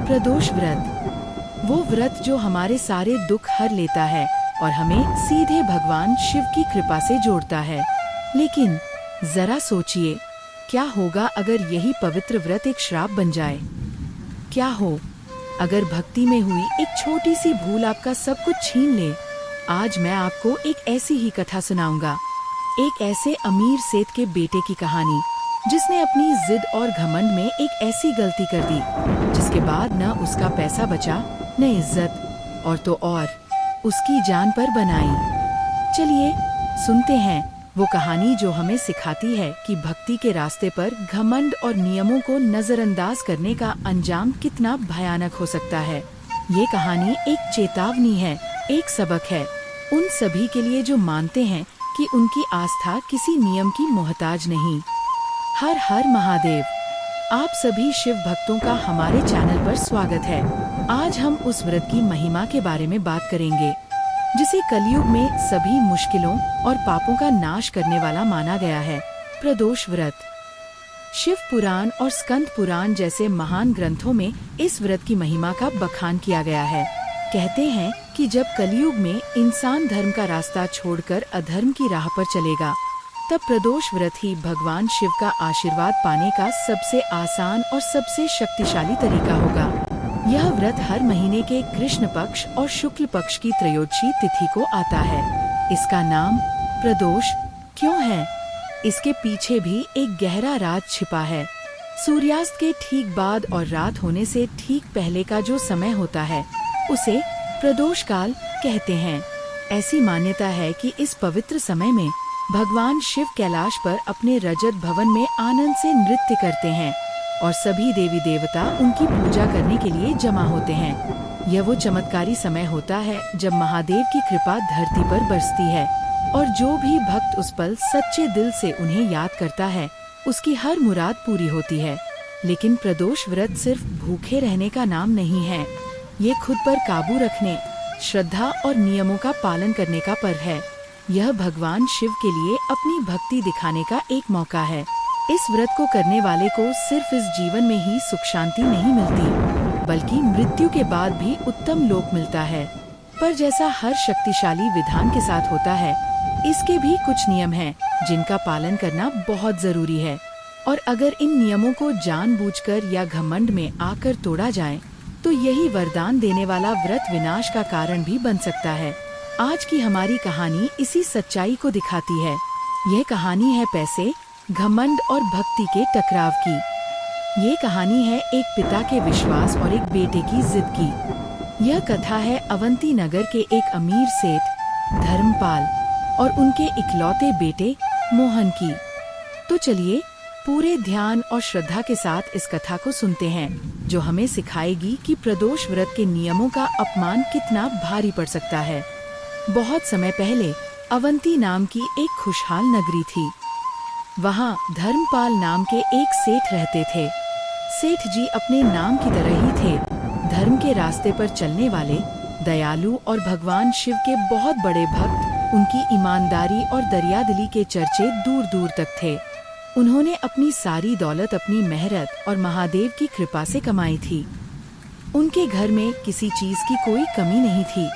प्रदोष व्रत, वो व्रत जो हमारे सारे दुख हर लेता है और हमें सीधे भगवान शिव की कृपा से जोड़ता है। लेकिन जरा सोचिए, क्या होगा अगर यही पवित्र व्रत एक श्राप बन जाए? क्या हो अगर भक्ति में हुई एक छोटी सी भूल आपका सब कुछ छीन ले? आज मैं आपको एक ऐसी ही कथा सुनाऊंगा, एक ऐसे अमीर सेठ के बेटे की कहानी जिसने अपनी जिद और घमंड में एक ऐसी गलती कर दी जिसके बाद न उसका पैसा बचा, न इज्जत, और तो और उसकी जान पर बनाई। चलिए सुनते हैं वो कहानी जो हमें सिखाती है कि भक्ति के रास्ते पर घमंड और नियमों को नजरअंदाज करने का अंजाम कितना भयानक हो सकता है। ये कहानी एक चेतावनी है, एक सबक है उन सभी के लिए जो मानते हैं कि उनकी आस्था किसी नियम की मोहताज नहीं। हर हर महादेव। आप सभी शिव भक्तों का हमारे चैनल पर स्वागत है। आज हम उस व्रत की महिमा के बारे में बात करेंगे जिसे कलयुग में सभी मुश्किलों और पापों का नाश करने वाला माना गया है, प्रदोष व्रत। शिव पुराण और स्कंद पुराण जैसे महान ग्रंथों में इस व्रत की महिमा का बखान किया गया है। कहते हैं कि जब कलयुग में इंसान धर्म का रास्ता छोड़कर अधर्म की राह पर चलेगा, तब प्रदोष व्रत ही भगवान शिव का आशीर्वाद पाने का सबसे आसान और सबसे शक्तिशाली तरीका होगा। यह व्रत हर महीने के कृष्ण पक्ष और शुक्ल पक्ष की त्रयोदशी तिथि को आता है। इसका नाम प्रदोष क्यों है? इसके पीछे भी एक गहरा राज छिपा है। सूर्यास्त के ठीक बाद और रात होने से ठीक पहले का जो समय होता है उसे प्रदोष काल कहते हैं। ऐसी मान्यता है कि इस पवित्र समय में भगवान शिव कैलाश पर अपने रजत भवन में आनंद से नृत्य करते हैं और सभी देवी देवता उनकी पूजा करने के लिए जमा होते हैं। यह वो चमत्कारी समय होता है जब महादेव की कृपा धरती पर बरसती है और जो भी भक्त उस पल सच्चे दिल से उन्हें याद करता है उसकी हर मुराद पूरी होती है। लेकिन प्रदोष व्रत सिर्फ भूखे रहने का नाम नहीं है, ये खुद पर काबू रखने, श्रद्धा और नियमों का पालन करने का पर्व है। यह भगवान शिव के लिए अपनी भक्ति दिखाने का एक मौका है। इस व्रत को करने वाले को सिर्फ इस जीवन में ही सुख शांति नहीं मिलती, बल्कि मृत्यु के बाद भी उत्तम लोक मिलता है। पर जैसा हर शक्तिशाली विधान के साथ होता है, इसके भी कुछ नियम हैं जिनका पालन करना बहुत जरूरी है। और अगर इन नियमों को जानबूझकर या घमंड में आकर तोड़ा जाए तो यही वरदान देने वाला व्रत विनाश का कारण भी बन सकता है। आज की हमारी कहानी इसी सच्चाई को दिखाती है। यह कहानी है पैसे, घमंड और भक्ति के टकराव की। ये कहानी है एक पिता के विश्वास और एक बेटे की जिद की। यह कथा है अवंती नगर के एक अमीर सेठ धर्मपाल और उनके इकलौते बेटे मोहन की। तो चलिए पूरे ध्यान और श्रद्धा के साथ इस कथा को सुनते हैं जो हमें सिखाएगी कि प्रदोष व्रत के नियमों का अपमान कितना भारी पड़ सकता है। बहुत समय पहले अवंती नाम की एक खुशहाल नगरी थी। वहाँ धर्मपाल नाम के एक सेठ रहते थे। सेठ जी अपने नाम की तरह ही थे, धर्म के रास्ते पर चलने वाले, दयालु और भगवान शिव के बहुत बड़े भक्त। उनकी ईमानदारी और दरियादिली के चर्चे दूर दूर तक थे। उन्होंने अपनी सारी दौलत अपनी मेहनत और महादेव की कृपा से कमाई थी। उनके घर में किसी चीज की कोई कमी नहीं थी।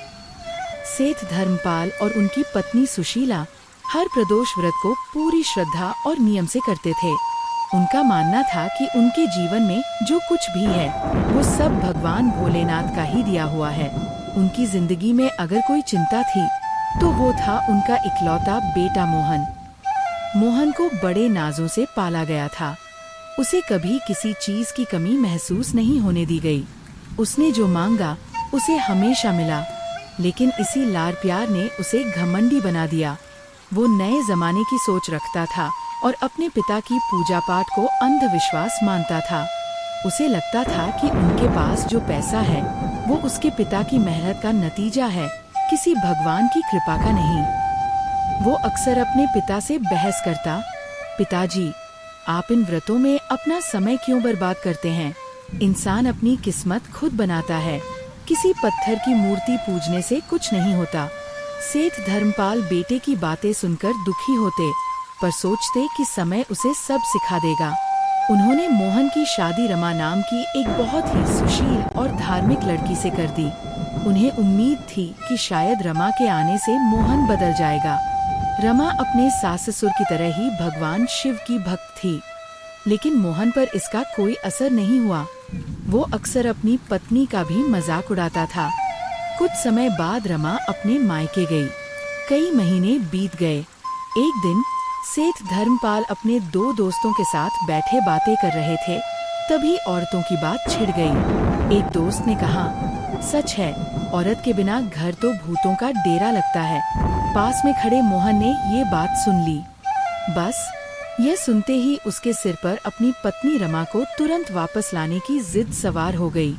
सेठ धर्मपाल और उनकी पत्नी सुशीला हर प्रदोष व्रत को पूरी श्रद्धा और नियम से करते थे। उनका मानना था कि उनके जीवन में जो कुछ भी है वो सब भगवान भोलेनाथ का ही दिया हुआ है। उनकी जिंदगी में अगर कोई चिंता थी तो वो था उनका इकलौता बेटा मोहन। मोहन को बड़े नाजों से पाला गया था। उसे कभी किसी चीज की कमी महसूस नहीं होने दी गई। उसने जो मांगा उसे हमेशा मिला। लेकिन इसी लाड़ प्यार ने उसे घमंडी बना दिया। वो नए जमाने की सोच रखता था और अपने पिता की पूजा पाठ को अंधविश्वास मानता था। उसे लगता था कि उनके पास जो पैसा है वो उसके पिता की मेहनत का नतीजा है, किसी भगवान की कृपा का नहीं। वो अक्सर अपने पिता से बहस करता, पिताजी, आप इन व्रतों में अपना समय क्यों बर्बाद करते हैं? इंसान अपनी किस्मत खुद बनाता है, किसी पत्थर की मूर्ति पूजने से कुछ नहीं होता। सेठ धर्मपाल बेटे की बातें सुनकर दुखी होते, पर सोचते कि समय उसे सब सिखा देगा। उन्होंने मोहन की शादी रमा नाम की एक बहुत ही सुशील और धार्मिक लड़की से कर दी। उन्हें उम्मीद थी कि शायद रमा के आने से मोहन बदल जाएगा। रमा अपने सास ससुर की तरह ही भगवान शिव की भक्त थी, लेकिन मोहन पर इसका कोई असर नहीं हुआ। वो अक्सर अपनी पत्नी का भी मजाक उड़ाता था। कुछ समय बाद रमा अपने मायके गई। कई महीने बीत गए। एक दिन सेठ धर्मपाल अपने दो दोस्तों के साथ बैठे बातें कर रहे थे। तभी औरतों की बात छिड़ गई। एक दोस्त ने कहा, सच है, औरत के बिना घर तो भूतों का डेरा लगता है। पास में खड़े मोहन ने ये बात सुन ली। बस यह सुनते ही उसके सिर पर अपनी पत्नी रमा को तुरंत वापस लाने की जिद सवार हो गई।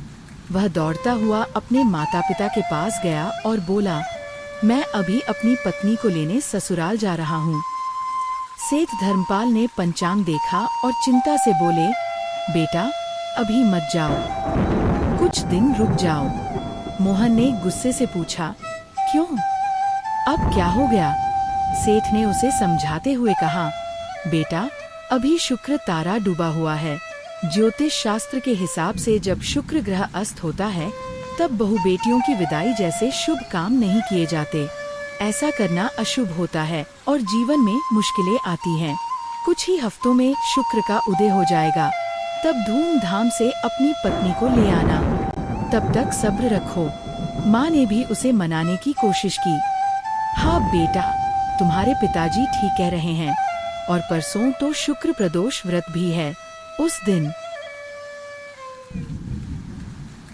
वह दौड़ता हुआ अपने माता पिता के पास गया और बोला, मैं अभी अपनी पत्नी को लेने ससुराल जा रहा हूँ। सेठ धर्मपाल ने पंचांग देखा और चिंता से बोले, बेटा अभी मत जाओ, कुछ दिन रुक जाओ। मोहन ने गुस्से से पूछा, क्यों, अब क्या हो गया? सेठ ने उसे समझाते हुए कहा, बेटा अभी शुक्र तारा डूबा हुआ है। ज्योतिष शास्त्र के हिसाब से जब शुक्र ग्रह अस्त होता है तब बहु बेटियों की विदाई जैसे शुभ काम नहीं किए जाते। ऐसा करना अशुभ होता है और जीवन में मुश्किलें आती हैं। कुछ ही हफ्तों में शुक्र का उदय हो जाएगा, तब धूमधाम से अपनी पत्नी को ले आना। तब तक सब्र रखो। माँ ने भी उसे मनाने की कोशिश की। हाँ बेटा, तुम्हारे पिताजी ठीक कह रहे हैं, और परसों तो शुक्र प्रदोष व्रत भी है। उस दिन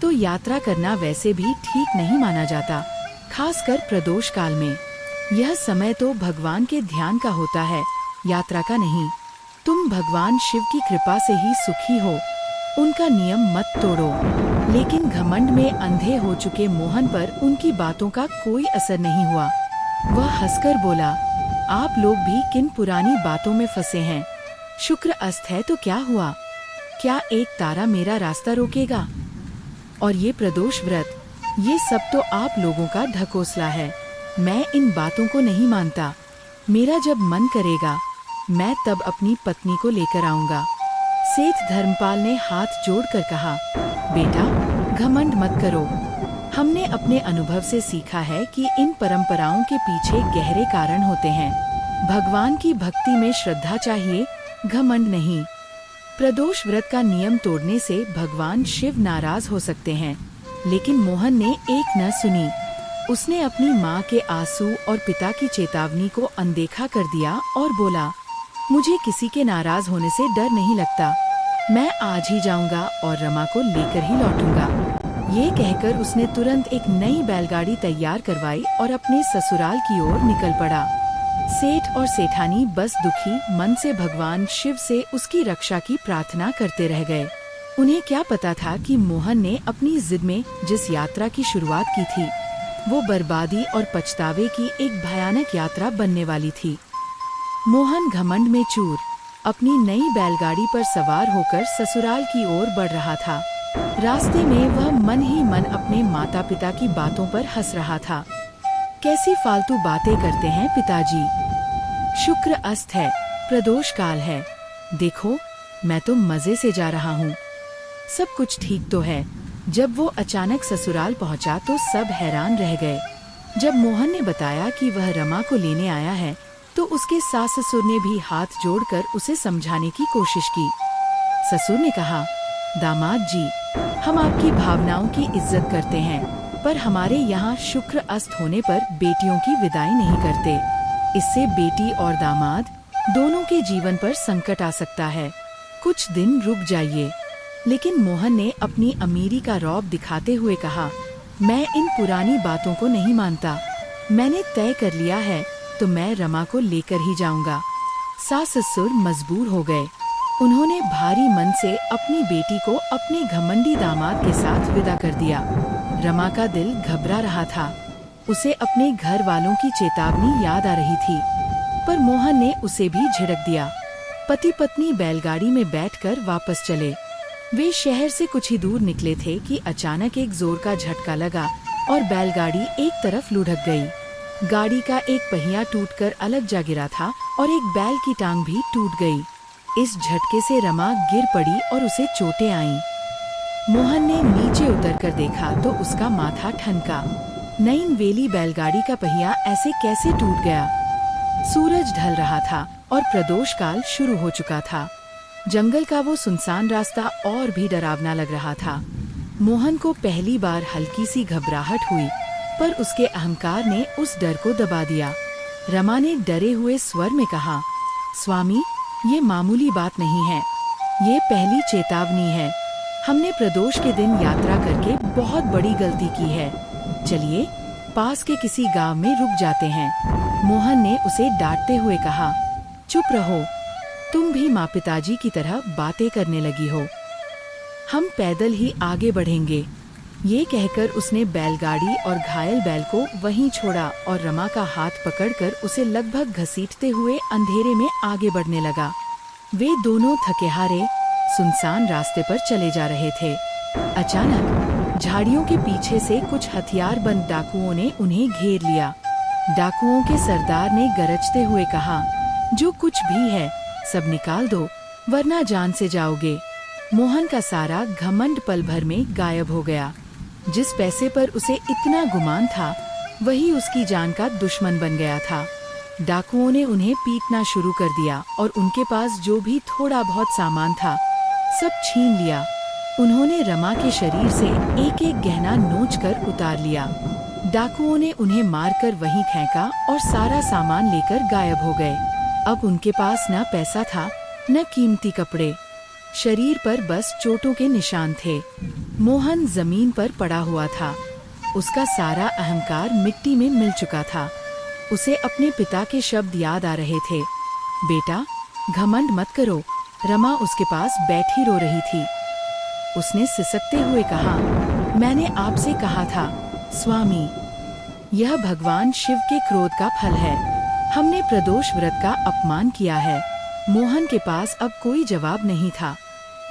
तो यात्रा करना वैसे भी ठीक नहीं माना जाता, खासकर प्रदोष काल में। यह समय तो भगवान के ध्यान का होता है, यात्रा का नहीं। तुम भगवान शिव की कृपा से ही सुखी हो, उनका नियम मत तोड़ो। लेकिन घमंड में अंधे हो चुके मोहन पर उनकी बातों का कोई असर नहीं हुआ। वह हंसकर बोला, आप लोग भी किन पुरानी बातों में फंसे हैं। शुक्र अस्त है तो क्या हुआ? क्या एक तारा मेरा रास्ता रोकेगा? और ये प्रदोष व्रत, ये सब तो आप लोगों का ढकोसला है। मैं इन बातों को नहीं मानता। मेरा जब मन करेगा मैं तब अपनी पत्नी को लेकर आऊंगा। सेठ धर्मपाल ने हाथ जोड़कर कहा, बेटा घमंड मत करो। हमने अपने अनुभव से सीखा है कि इन परंपराओं के पीछे गहरे कारण होते हैं। भगवान की भक्ति में श्रद्धा चाहिए, घमंड नहीं। प्रदोष व्रत का नियम तोड़ने से भगवान शिव नाराज हो सकते हैं, लेकिन मोहन ने एक न सुनी। उसने अपनी माँ के आंसू और पिता की चेतावनी को अनदेखा कर दिया और बोला, मुझे किसी के नाराज होने से डर नहीं लगता। मैं आज ही जाऊंगा और रमा को लेकर ही लौटूंगा। ये कहकर उसने तुरंत एक नई बैलगाड़ी तैयार करवाई और अपने ससुराल की ओर निकल पड़ा। सेठ और सेठानी बस दुखी मन से भगवान शिव से उसकी रक्षा की प्रार्थना करते रह गए। उन्हें क्या पता था कि मोहन ने अपनी जिद में जिस यात्रा की शुरुआत की थी, वो बर्बादी और पछतावे की एक भयानक यात्रा बनने वाली थी। मोहन घमंड में चूर अपनी नई बैलगाड़ी पर सवार होकर ससुराल की ओर बढ़ रहा था। रास्ते में वह मन ही मन अपने माता पिता की बातों पर हंस रहा था। कैसी फालतू बातें करते हैं पिताजी। शुक्र अस्त है, प्रदोष काल है। देखो मैं तो मजे से जा रहा हूँ, सब कुछ ठीक तो है। जब वो अचानक ससुराल पहुँचा तो सब हैरान रह गए। जब मोहन ने बताया कि वह रमा को लेने आया है तो उसके सास ससुर ने भी हाथ जोड़कर उसे समझाने की कोशिश की। ससुर ने कहा, दामाद जी, हम आपकी भावनाओं की इज्जत करते हैं, पर हमारे यहाँ शुक्र अस्त होने पर बेटियों की विदाई नहीं करते। इससे बेटी और दामाद दोनों के जीवन पर संकट आ सकता है। कुछ दिन रुक जाइए। लेकिन मोहन ने अपनी अमीरी का रौब दिखाते हुए कहा, मैं इन पुरानी बातों को नहीं मानता। मैंने तय कर लिया है तो मैं रमा को लेकर ही जाऊंगा। सास ससुर मजबूर हो गए। उन्होंने भारी मन से अपनी बेटी को अपने घमंडी दामाद के साथ विदा कर दिया। रमा का दिल घबरा रहा था। उसे अपने घर वालों की चेतावनी याद आ रही थी, पर मोहन ने उसे भी झिड़क दिया। पति पत्नी बैलगाड़ी में बैठकर वापस चले। वे शहर से कुछ ही दूर निकले थे कि अचानक एक जोर का झटका लगा और बैलगाड़ी एक तरफ लुढ़क गई। गाड़ी का एक पहिया टूटकर अलग जा गिरा था और एक बैल की टांग भी टूट गई। इस झटके से रमा गिर पड़ी और उसे चोटें आईं। मोहन ने नीचे उतरकर देखा तो उसका माथा ठनका। नईन वेली बैलगाड़ी का पहिया ऐसे कैसे टूट गया? सूरज ढल रहा था और प्रदोष काल शुरू हो चुका था। जंगल का वो सुनसान रास्ता और भी डरावना लग रहा था। मोहन को पहली बार हल्की सी घबराहट हुई, पर उसके अहंकार ने उस डर को दबा दिया। रमा ने डरे हुए स्वर में कहा, स्वामी, ये मामूली बात नहीं है, ये पहली चेतावनी है। हमने प्रदोष के दिन यात्रा करके बहुत बड़ी गलती की है। चलिए पास के किसी गांव में रुक जाते हैं। मोहन ने उसे डांटते हुए कहा, चुप रहो, तुम भी माँ पिताजी की तरह बातें करने लगी हो। हम पैदल ही आगे बढ़ेंगे। ये कहकर उसने बैलगाड़ी और घायल बैल को वहीं छोड़ा और रमा का हाथ पकड़कर उसे लगभग घसीटते हुए अंधेरे में आगे बढ़ने लगा। वे दोनों थके-हारे सुनसान रास्ते पर चले जा रहे थे। अचानक झाड़ियों के पीछे से कुछ हथियारबंद डाकुओं ने उन्हें घेर लिया। डाकुओं के सरदार ने गरजते हुए कहा, जो कुछ भी है सब निकाल दो, वरना जान से जाओगे। मोहन का सारा घमंड पल भर में गायब हो गया। जिस पैसे पर उसे इतना गुमान था, वही उसकी जान का दुश्मन बन गया था। डाकुओं ने उन्हें पीटना शुरू कर दिया और उनके पास जो भी थोड़ा बहुत सामान था, सब छीन लिया। उन्होंने रमा के शरीर से एक एक गहना नोचकर उतार लिया। डाकुओं ने उन्हें मारकर वहीं फेंका और सारा सामान लेकर गायब हो गए। अब उनके पास न पैसा था, न कीमती कपड़े, शरीर पर बस चोटों के निशान थे। मोहन जमीन पर पड़ा हुआ था। उसका सारा अहंकार मिट्टी में मिल चुका था। उसे अपने पिता के शब्द याद आ रहे थे, बेटा, घमंड मत करो। रमा उसके पास बैठी रो रही थी। उसने सिसकते हुए कहा, मैंने आपसे कहा था स्वामी, यह भगवान शिव के क्रोध का फल है। हमने प्रदोष व्रत का अपमान किया है। मोहन के पास अब कोई जवाब नहीं था।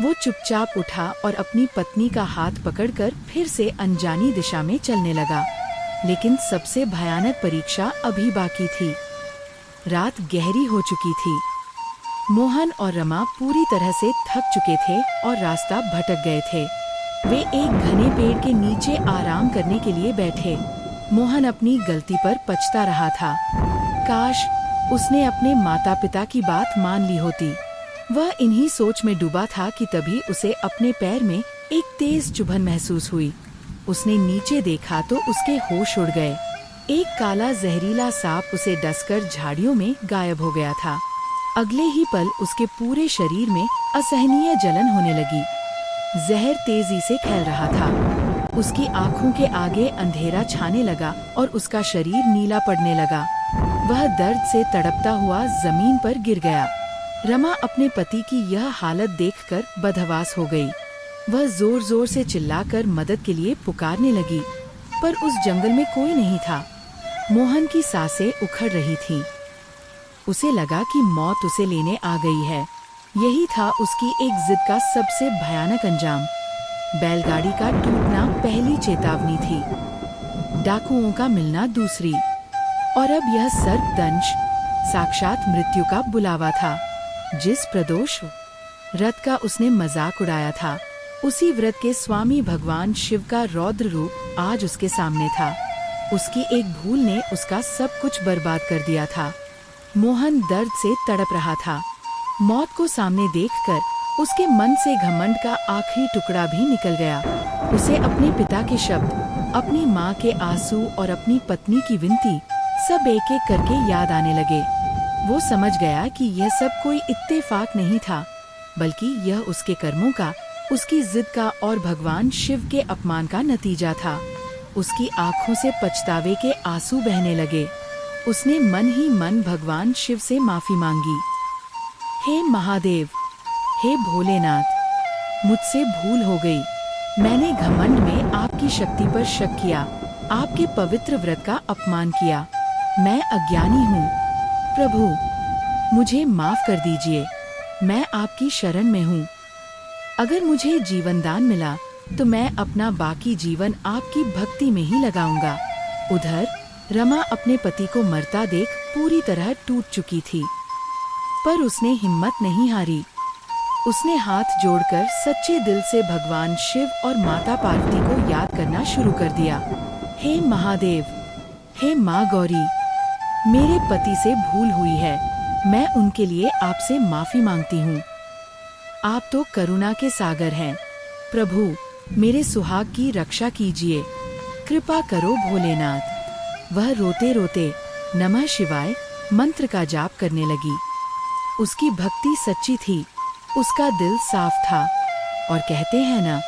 वो चुपचाप उठा और अपनी पत्नी का हाथ पकड़कर फिर से अनजानी दिशा में चलने लगा। लेकिन सबसे भयानक परीक्षा अभी बाकी थी। रात गहरी हो चुकी थी। मोहन और रमा पूरी तरह से थक चुके थे और रास्ता भटक गए थे। वे एक घने पेड़ के नीचे आराम करने के लिए बैठे। मोहन अपनी गलती पर पछता रहा था। काश उसने अपने माता पिता की बात मान ली होती। वह इन्हीं सोच में डूबा था कि तभी उसे अपने पैर में एक तेज चुभन महसूस हुई। उसने नीचे देखा तो उसके होश उड़ गए। एक काला जहरीला सांप उसे डसकर झाड़ियों में गायब हो गया था। अगले ही पल उसके पूरे शरीर में असहनीय जलन होने लगी। जहर तेजी से फैल रहा था। उसकी आंखों के आगे अंधेरा छाने लगा और उसका शरीर नीला पड़ने लगा। वह दर्द से तड़पता हुआ जमीन पर गिर गया। रमा अपने पति की यह हालत देखकर बदहवास हो गई। वह जोर जोर से चिल्लाकर मदद के लिए पुकारने लगी, पर उस जंगल में कोई नहीं था। मोहन की सांसें उखड़ रही थीं। उसे लगा कि मौत उसे लेने आ गई है। यही था उसकी एक जिद का सबसे भयानक अंजाम। बैलगाड़ी का टूटना पहली चेतावनी थी, डाकुओं का मिलना दूसरी, और अब यह सर्पदंश साक्षात मृत्यु का बुलावा था। जिस प्रदोष व्रत का उसने मजाक उड़ाया था, उसी व्रत के स्वामी भगवान शिव का रौद्र रूप आज उसके सामने था। उसकी एक भूल ने उसका सब कुछ बर्बाद कर दिया था। मोहन दर्द से तड़प रहा था। मौत को सामने देखकर उसके मन से घमंड का आखिरी टुकड़ा भी निकल गया। उसे अपने पिता के शब्द, अपनी माँ के आंसू और अपनी पत्नी की विनती सब एक एक करके याद आने लगे। वो समझ गया कि यह सब कोई इत्तेफाक नहीं था, बल्कि यह उसके कर्मों का, उसकी जिद का और भगवान शिव के अपमान का नतीजा था। उसकी आंखों से पछतावे के आंसू बहने लगे। उसने मन ही मन भगवान शिव से माफी मांगी। हे महादेव, हे भोलेनाथ, मुझसे भूल हो गई। मैंने घमंड में आपकी शक्ति पर शक किया, आपके पवित्र व्रत का अपमान किया। मैं अज्ञानी हूँ। प्रभु, मुझे माफ कर दीजिए। मैं आपकी शरण में हूँ। अगर मुझे जीवन दान मिला तो मैं अपना बाकी जीवन आपकी भक्ति में ही लगाऊंगा। उधर रमा अपने पति को मरता देख पूरी तरह टूट चुकी थी, पर उसने हिम्मत नहीं हारी। उसने हाथ जोड़कर सच्चे दिल से भगवान शिव और माता पार्वती को याद करना शुरू कर दिया। हे महादेव, हे माँ गौरी, मेरे पति से भूल हुई है, मैं उनके लिए आपसे माफी मांगती हूँ। आप तो करुणा के सागर हैं, प्रभु मेरे सुहाग की रक्षा कीजिए, कृपा करो भोलेनाथ। वह रोते रोते नमः शिवाय मंत्र का जाप करने लगी। उसकी भक्ति सच्ची थी, उसका दिल साफ था, और कहते हैं ना,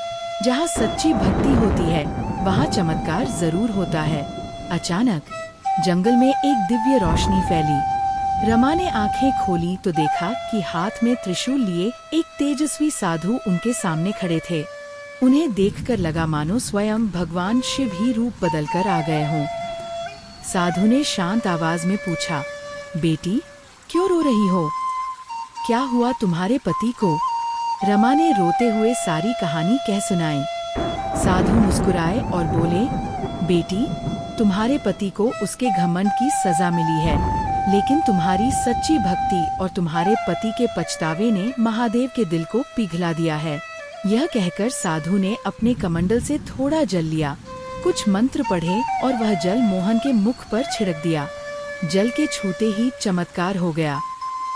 जहाँ सच्ची भक्ति होती है वहाँ चमत्कार जरूर होता है। अचानक जंगल में एक दिव्य रोशनी फैली। रमा ने आंखें खोली तो देखा कि हाथ में त्रिशूल लिए एक तेजस्वी साधु उनके सामने खड़े थे। उन्हें देखकर लगा मानो स्वयं भगवान शिव ही रूप बदलकर आ गए हों। साधु ने शांत आवाज में पूछा, बेटी क्यों रो रही हो? क्या हुआ तुम्हारे पति को? रमा ने रोते हुए सारी कहानी कह सुनाई। साधु मुस्कुराए और बोले, बेटी तुम्हारे पति को उसके घमंड की सजा मिली है, लेकिन तुम्हारी सच्ची भक्ति और तुम्हारे पति के पछतावे ने महादेव के दिल को पिघला दिया है। यह कहकर साधु ने अपने कमंडल से थोड़ा जल लिया, कुछ मंत्र पढ़े और वह जल मोहन के मुख पर छिड़क दिया। जल के छूते ही चमत्कार हो गया।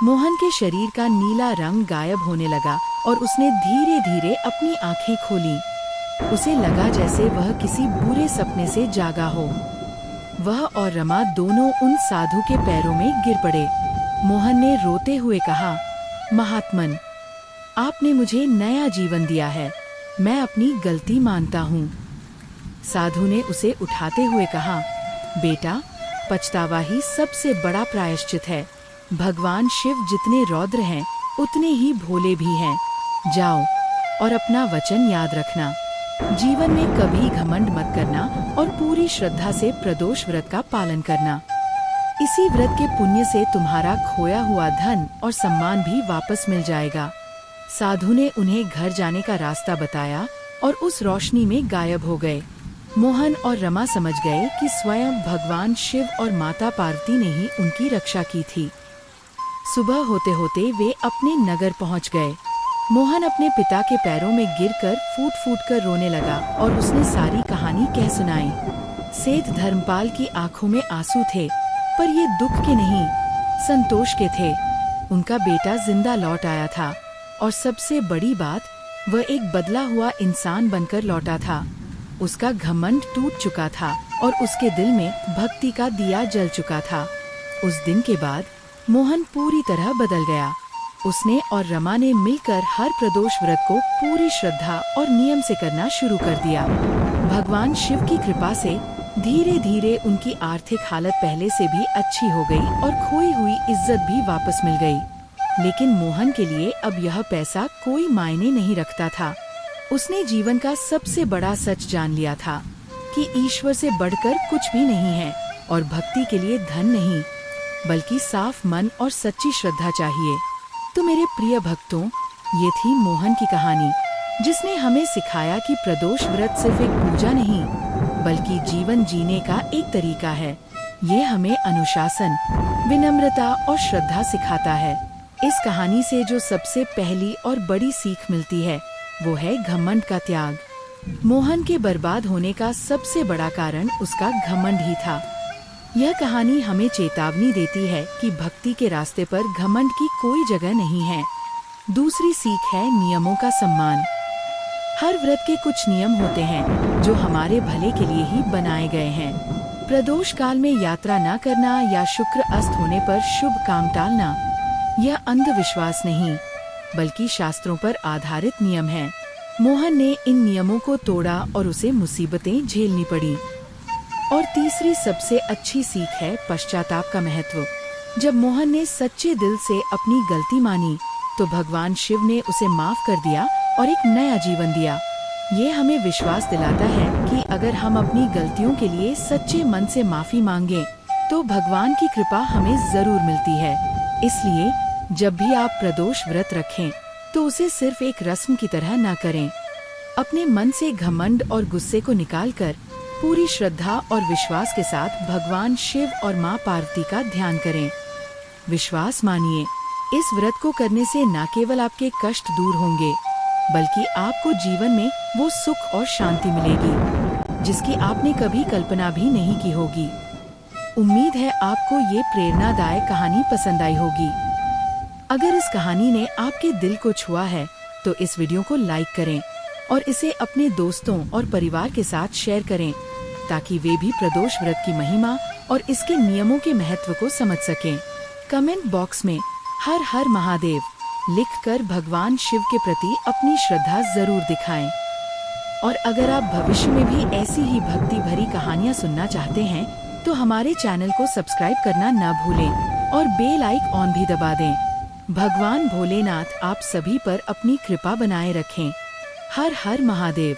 मोहन के शरीर का नीला रंग गायब होने लगा और उसने धीरे धीरे अपनी आंखें खोली। उसे लगा जैसे वह किसी बुरे सपने से जागा हो। वह और रमा दोनों उन साधु के पैरों में गिर पड़े। मोहन ने रोते हुए कहा, महात्मन, आपने मुझे नया जीवन दिया है, मैं अपनी गलती मानता हूँ। साधु ने उसे उठाते हुए कहा, बेटा पछतावा ही सबसे बड़ा प्रायश्चित है। भगवान शिव जितने रौद्र हैं उतने ही भोले भी हैं। जाओ और अपना वचन याद रखना, जीवन में कभी घमंड मत करना और पूरी श्रद्धा से प्रदोष व्रत का पालन करना। इसी व्रत के पुण्य से तुम्हारा खोया हुआ धन और सम्मान भी वापस मिल जाएगा। साधु ने उन्हें घर जाने का रास्ता बताया और उस रोशनी में गायब हो गए। मोहन और रमा समझ गए कि स्वयं भगवान शिव और माता पार्वती ने ही उनकी रक्षा की थी। सुबह होते होते वे अपने नगर पहुंच गए। मोहन अपने पिता के पैरों में गिरकर फूट फूट कर रोने लगा और उसने सारी कहानी कह सुनाई। सेठ धर्मपाल की आंखों में आंसू थे, पर ये दुख के नहीं, संतोष के थे। उनका बेटा जिंदा लौट आया था और सबसे बड़ी बात, वह एक बदला हुआ इंसान बनकर लौटा था। उसका घमंड टूट चुका था और उसके दिल में भक्ति का दिया जल चुका था। उस दिन के बाद मोहन पूरी तरह बदल गया। उसने और रमा ने मिलकर हर प्रदोष व्रत को पूरी श्रद्धा और नियम से करना शुरू कर दिया। भगवान शिव की कृपा से धीरे धीरे उनकी आर्थिक हालत पहले से भी अच्छी हो गई और खोई हुई इज्जत भी वापस मिल गई। लेकिन मोहन के लिए अब यह पैसा कोई मायने नहीं रखता था। उसने जीवन का सबसे बड़ा सच जान लिया था कि ईश्वर से बढ़कर कुछ भी नहीं है और भक्ति के लिए धन नहीं, बल्कि साफ मन और सच्ची श्रद्धा चाहिए। तो मेरे प्रिय भक्तों, ये थी मोहन की कहानी, जिसने हमें सिखाया कि प्रदोष व्रत सिर्फ एक पूजा नहीं, बल्कि जीवन जीने का एक तरीका है। ये हमें अनुशासन, विनम्रता और श्रद्धा सिखाता है। इस कहानी से जो सबसे पहली और बड़ी सीख मिलती है, वो है घमंड का त्याग। मोहन के बर्बाद होने का सबसे बड़ा कारण उसका घमंड ही था। यह कहानी हमें चेतावनी देती है कि भक्ति के रास्ते पर घमंड की कोई जगह नहीं है। दूसरी सीख है नियमों का सम्मान। हर व्रत के कुछ नियम होते हैं जो हमारे भले के लिए ही बनाए गए हैं। प्रदोष काल में यात्रा न करना या शुक्र अस्त होने पर शुभ काम टालना, यह अंधविश्वास नहीं, बल्कि शास्त्रों पर आधारित नियम है। मोहन ने इन नियमों को तोड़ा और उसे मुसीबतें झेलनी पड़ी। और तीसरी सबसे अच्छी सीख है पश्चाताप का महत्व। जब मोहन ने सच्चे दिल से अपनी गलती मानी, तो भगवान शिव ने उसे माफ कर दिया और एक नया जीवन दिया। ये हमें विश्वास दिलाता है कि अगर हम अपनी गलतियों के लिए सच्चे मन से माफी मांगे, तो भगवान की कृपा हमें जरूर मिलती है। इसलिए जब भी आप प्रदोष व्रत रखें, तो उसे सिर्फ एक रस्म की तरह न करें। अपने मन से घमंड और गुस्से को निकालकर पूरी श्रद्धा और विश्वास के साथ भगवान शिव और माँ पार्वती का ध्यान करें। विश्वास मानिए, इस व्रत को करने से न केवल आपके कष्ट दूर होंगे, बल्कि आपको जीवन में वो सुख और शांति मिलेगी जिसकी आपने कभी कल्पना भी नहीं की होगी। उम्मीद है आपको ये प्रेरणादायक कहानी पसंद आई होगी। अगर इस कहानी ने आपके दिल को छुआ है तो इस वीडियो को लाइक करें और इसे अपने दोस्तों और परिवार के साथ शेयर करें, ताकि वे भी प्रदोष व्रत की महिमा और इसके नियमों के महत्व को समझ सकें। कमेंट बॉक्स में हर हर महादेव लिखकर भगवान शिव के प्रति अपनी श्रद्धा जरूर दिखाएं। और अगर आप भविष्य में भी ऐसी ही भक्ति भरी कहानियाँ सुनना चाहते हैं तो हमारे चैनल को सब्सक्राइब करना न भूलें और बेल आइकॉन भी दबा दें। भगवान भोलेनाथ आप सभी पर अपनी कृपा बनाए रखें। हर हर महादेव।